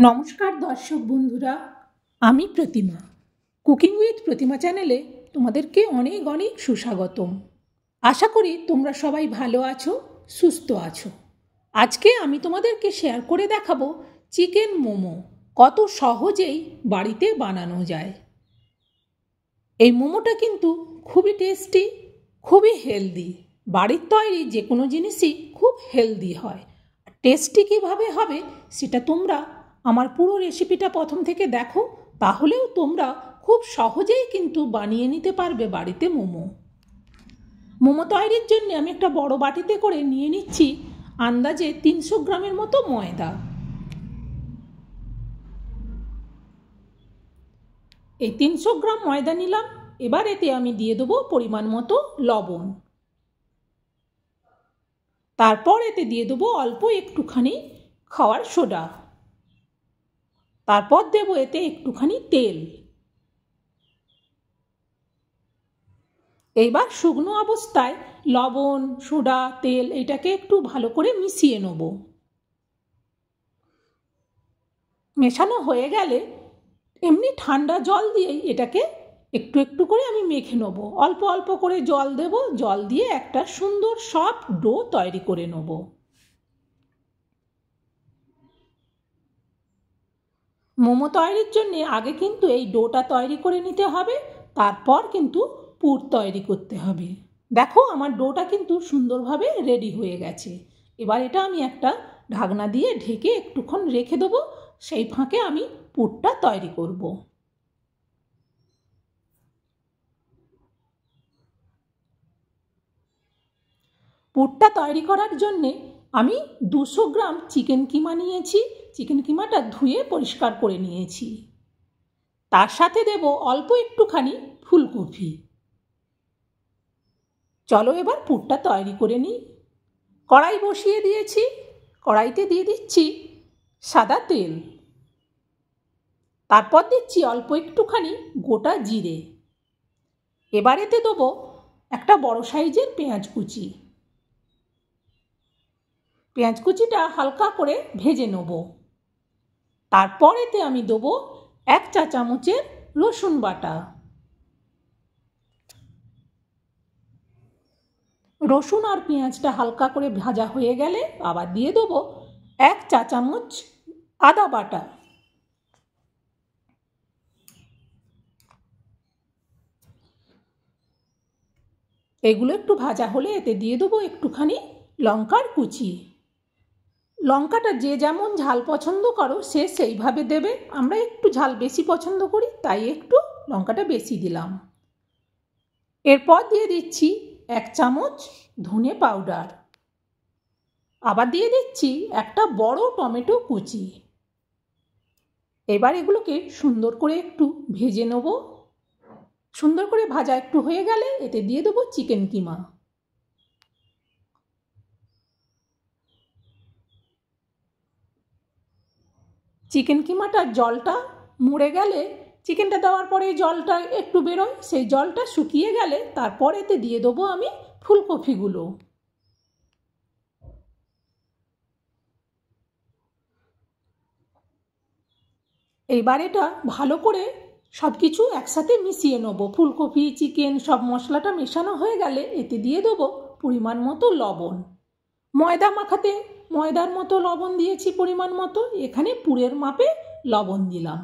নমস্কার দর্শক বন্ধুরা, আমি প্রতিমা। কুকিং উইথ প্রতিমা চ্যানেলে তোমাদেরকে অনেক অনেক সুস্বাগতম। আশা করি তোমরা সবাই ভালো আছো, সুস্থ আছো। আজকে আমি তোমাদেরকে শেয়ার করে দেখাবো চিকেন মোমো কত সহজেই বাড়িতে বানানো যায়। এই মোমোটা কিন্তু খুবই টেস্টি, খুবই হেলদি। বাড়ির তৈরি যে কোনো জিনিসই খুব হেলদি হয়। টেস্টি কীভাবে হবে সেটা তোমরা আমার পুরো রেসিপিটা প্রথম থেকে দেখো, তাহলেও তোমরা খুব সহজেই কিন্তু বানিয়ে নিতে পারবে বাড়িতে মোমো। মোমো তৈরির জন্য আমি একটা বড় বাটিতে করে নিয়ে নিচ্ছি আন্দাজে 300 গ্রামের মতো ময়দা। এই 300 গ্রাম ময়দা নিলাম। এবার এতে আমি দিয়ে দেবো পরিমাণ মতো লবণ। তারপর এতে দিয়ে দেবো অল্প একটুখানি খাওয়ার সোডা। তারপর দেব এতে একটুখানি তেল। এইবার শুকনো অবস্থায় লবণ, সোডা, তেল এটাকে একটু ভালো করে মিশিয়ে নেব। মেশানো হয়ে গেলে এমনি ঠান্ডা জল দিয়েই এটাকে একটু একটু করে আমি মেখে নেব। অল্প অল্প করে জল দেব, জল দিয়ে একটা সুন্দর সফট ডো তৈরি করে নেব। মোমো তৈরির জন্য আগে কিন্তু এই ডোটা তৈরি করে নিতে হবে, তারপর কিন্তু পুর তৈরি করতে হবে। দেখো আমার ডোটা কিন্তু সুন্দরভাবে রেডি হয়ে গেছে। এবার এটা আমি একটা ঢাকনা দিয়ে ঢেকে একটুক্ষণ রেখে দেবো, সেই ফাঁকে আমি পুরটা তৈরি করব। পুরটা তৈরি করার জন্যে আমি 200 গ্রাম চিকেন কিমা নিয়েছি। চিকেন কিমাটা ধুয়ে পরিষ্কার করে নিয়েছি। তার সাথে দেব অল্প একটুখানি ফুলকপি। চলো এবার পুরটা তৈরি করে নিই। কড়াই বসিয়ে দিয়েছি। কড়াইতে দিয়ে দিচ্ছি সাদা তেল। তারপর দিচ্ছি অল্প একটুখানি গোটা জিরে। এবার এতে দেবো একটা বড় সাইজের পেঁয়াজ কুচি। পেঁয়াজ কুচিটা হালকা করে ভেজে নেব। তারপর এতে আমি দেবো 1 চা চামচের রসুন বাটা। রসুন আর পেঁয়াজটা হালকা করে ভাজা হয়ে গেলে আবার দিয়ে দেবো 1 চা চামচ আদা বাটা। এগুলো একটু ভাজা হলে এতে দিয়ে দেবো একটুখানি লঙ্কার কুচি। লঙ্কাটা যে যেমন ঝাল পছন্দ করো সে সেইভাবে দেবে। আমরা একটু ঝাল বেশি পছন্দ করি, তাই একটু লঙ্কাটা বেশি দিলাম। এরপর দিয়ে দিচ্ছি 1 চামচ ধনে পাউডার। আবার দিয়ে দিচ্ছি একটা বড় টমেটো কুচি। এবার এগুলোকে সুন্দর করে একটু ভেজে নেব। সুন্দর করে ভাজা একটু হয়ে গেলে এতে দিয়ে দেবো চিকেন কিমা। চিকেন কিমাটার জলটা মরে গেলে, চিকেনটা দেওয়ার পরে জলটা একটু বেরোয়, সেই জলটা শুকিয়ে গেলে তারপর এতে দিয়ে দেবো আমি ফুলকপিগুলো। এইবার এটা ভালো করে সব কিছু একসাথে মিশিয়ে নেব। ফুলকপি, চিকেন সব মশলাটা মেশানো হয়ে গেলে এতে দিয়ে দেবো পরিমাণ মতো লবণ। ময়দা মাখাতে ময়দার মতো লবণ দিয়েছি পরিমাণ মতো, এখানে পুরের মাপে লবণ দিলাম।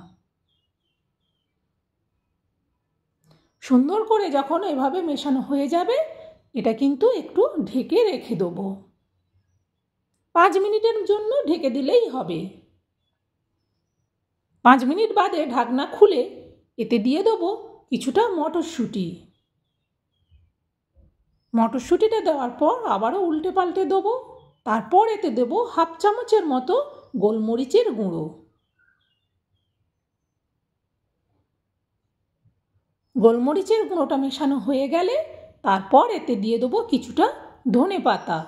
সুন্দর করে যখন এভাবে মেশানো হয়ে যাবে এটা কিন্তু একটু ঢেকে রেখে দেবো। 5 মিনিটের জন্য ঢেকে দিলেই হবে। 5 মিনিট বাদে ঢাকনা খুলে এতে দিয়ে দেবো কিছুটা মটরশুঁটি। মটরশুঁটিটা দেওয়ার পর আবারও উল্টে পাল্টে দেবো। তারপর এতে দেবো 1/2 চামচের মতো গোলমরিচের গুঁড়ো। গোলমরিচের গুঁড়োটা মেশানো হয়ে গেলে তারপর এতে দিয়ে দেবো কিছুটা ধনে পাতা।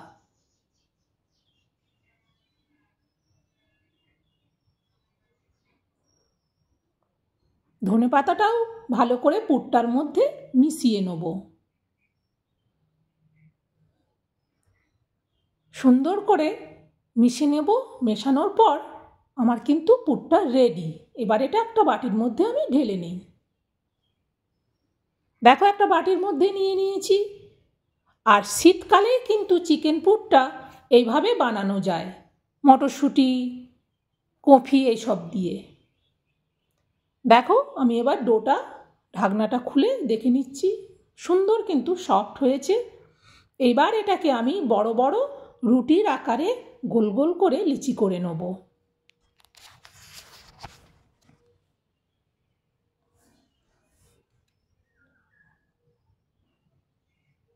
ধনে পাতাটাও ভালো করে পুরটার মধ্যে মিশিয়ে নেব। সুন্দর করে মিশিয়ে নেব। মেশানোর পর আমার কিন্তু পুরটা রেডি। এবার এটা একটা বাটির মধ্যে আমি ঢেলে নিই। দেখো একটা বাটির মধ্যে নিয়ে নিয়েছি। আর শীতকালে কিন্তু চিকেন পুরটা এইভাবে বানানো যায়, মটরশুঁটি, কফি এইসব দিয়ে। দেখো আমি এবার ডোটা ঢাকনাটা খুলে দেখে নিচ্ছি, সুন্দর কিন্তু সফট হয়েছে। এবার এটাকে আমি বড় বড় রুটির আকারে গোল গোল করে লিচি করে নেব।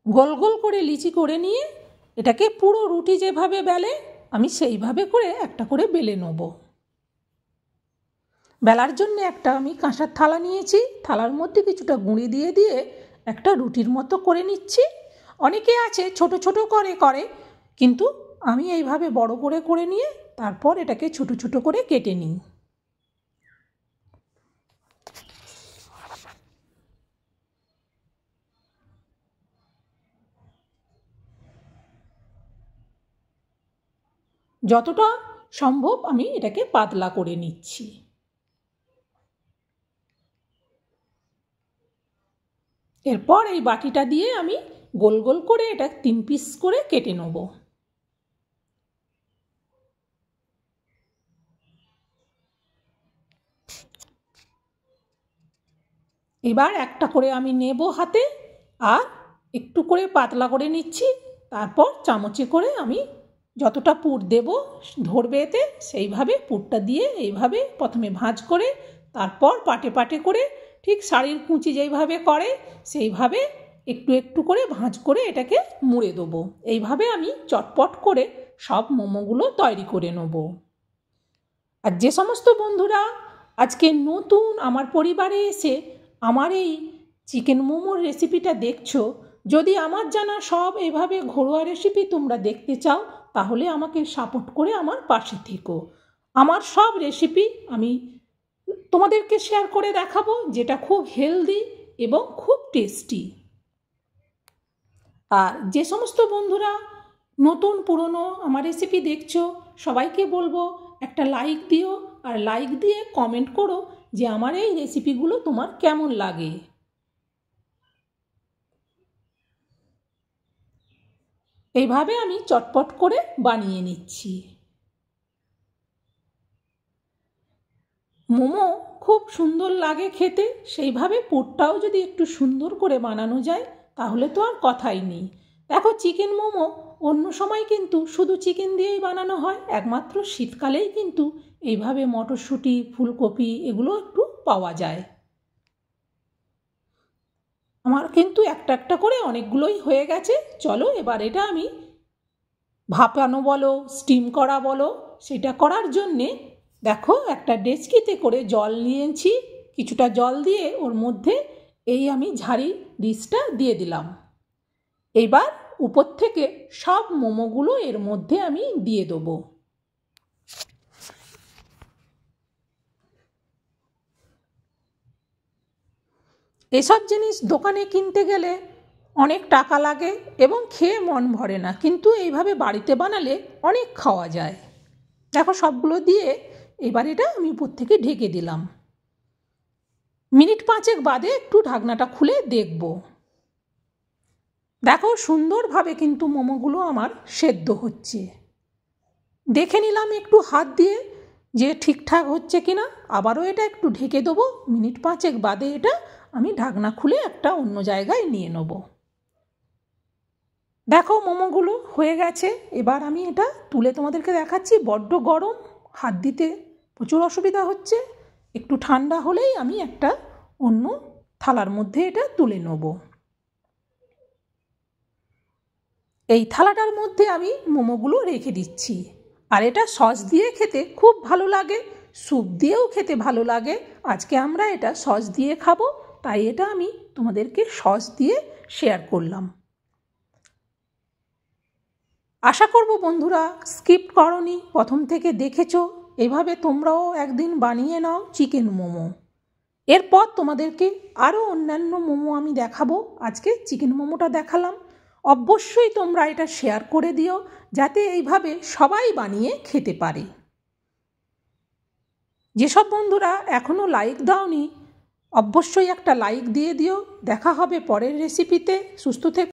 গোল গোল করে লিচি করে নিয়ে এটাকে পুরো রুটি যেভাবে বেলে আমি সেইভাবে করে একটা করে বেলে নেব। বেলার জন্য একটা আমি কাঁসার থালা নিয়েছি, থালার মধ্যে কিছুটা গুঁড়ি দিয়ে দিয়ে একটা রুটির মতো করে নিচ্ছি। অনেকে আছে ছোট ছোট করে, কিন্তু আমি এইভাবে বড় করে করে নিয়ে তারপর এটাকে ছোট ছোট করে কেটে নিই। যতটা সম্ভব আমি এটাকে পাতলা করে নিচ্ছি। এরপর এই বাটিটা দিয়ে আমি গোল গোল করে এটা 3 পিস করে কেটে নেব। এবার একটা করে আমি নেব হাতে, আর একটু করে পাতলা করে নিচ্ছি। তারপর চামচে করে আমি যতটা পুর দেব ধরবে এতে, সেইভাবে পুরটা দিয়ে এইভাবে প্রথমে ভাঁজ করে তারপর পাটে পাটে করে ঠিক শাড়ির কুঁচি যেইভাবে করে সেইভাবে একটু একটু করে ভাঁজ করে এটাকে মুড়ে দেবো। এইভাবে আমি চটপট করে সব মোমোগুলো তৈরি করে নেব। আর যে সমস্ত বন্ধুরা আজকে নতুন আমার পরিবারে এসে আমার এই চিকেন মোমোর রেসিপিটা দেখছো, যদি আমার জানা সব এভাবে ঘরোয়া রেসিপি তোমরা দেখতে চাও তাহলে আমাকে সাপোর্ট করে আমার পাশে থেকো। আমার সব রেসিপি আমি তোমাদেরকে শেয়ার করে দেখাবো, যেটা খুব হেলদি এবং খুব টেস্টি। আর যে সমস্ত বন্ধুরা নতুন পুরনো আমার রেসিপি দেখছো সবাইকে বলবো একটা লাইক দিও, আর লাইক দিয়ে কমেন্ট করো যে আমার এই রেসিপিগুলো তোমার কেমন লাগে। এইভাবে আমি চটপট করে বানিয়ে নিচ্ছি। মোমো খুব সুন্দর লাগে খেতে, সেইভাবে পুরটাও যদি একটু সুন্দর করে বানানো যায় তাহলে তো আর কথাই নেই। দেখো চিকেন মোমো অন্য সময় কিন্তু শুধু চিকেন দিয়েই বানানো হয়, একমাত্র শীতকালেই কিন্তু এইভাবে মটরশুঁটি, ফুলকপি এগুলো একটু পাওয়া যায়। আমার কিন্তু একটা একটা করে অনেকগুলোই হয়ে গেছে। চলো এবার এটা আমি ভাপানো বলো স্টিম করা বলো, সেটা করার জন্যে দেখো একটা ডেচকিতে করে জল নিয়েছি। কিছুটা জল দিয়ে ওর মধ্যে এই আমি ঝাড়ি ডিশটা দিয়ে দিলাম। এবার উপর থেকে সব মোমোগুলো এর মধ্যে আমি দিয়ে দেবো। এসব জিনিস দোকানে কিনতে গেলে অনেক টাকা লাগে এবং খেয়ে মন ভরে না, কিন্তু এইভাবে বাড়িতে বানালে অনেক খাওয়া যায়। দেখো সবগুলো দিয়ে এবার এটা আমি উপর থেকে ঢেকে দিলাম। মিনিট 5 বাদে একটু ঢাকনাটা খুলে দেখব। দেখো সুন্দরভাবে কিন্তু মোমোগুলো আমার সেদ্ধ হচ্ছে। দেখে নিলাম একটু হাত দিয়ে যে ঠিকঠাক হচ্ছে কিনা। আবারও এটা একটু ঢেকে দেবো। মিনিট 5 বাদে এটা আমি ঢাকনা খুলে একটা অন্য জায়গায় নিয়ে নেব। দেখো মোমোগুলো হয়ে গেছে। এবার আমি এটা তুলে তোমাদেরকে দেখাচ্ছি। বড্ড গরম, হাত দিতে প্রচুর অসুবিধা হচ্ছে। একটু ঠান্ডা হলেই আমি একটা অন্য থালার মধ্যে এটা তুলে নেব। এই থালাটার মধ্যে আমি মোমোগুলো রেখে দিচ্ছি। আর এটা সস দিয়ে খেতে খুব ভালো লাগে, স্যুপ দিয়েও খেতে ভালো লাগে। আজকে আমরা এটা সস দিয়ে খাবো, তাই এটা আমি তোমাদেরকে সস দিয়ে শেয়ার করলাম। আশা করব বন্ধুরা স্কিপ করনি, প্রথম থেকে দেখেছো। এভাবে তোমরাও একদিন বানিয়ে নাও চিকেন মোমো। এরপর তোমাদেরকে আরও অন্যান্য মোমো আমি দেখাবো। আজকে চিকেন মোমোটা দেখালাম। অবশ্যই তোমরা এটা শেয়ার করে দিও যাতে এইভাবে সবাই বানিয়ে খেতে পারে। যেসব বন্ধুরা এখনও লাইক দাওনি অবশ্যই একটা লাইক দিয়ে দিও। দেখা হবে পরের রেসিপিতে। সুস্থ থেকো।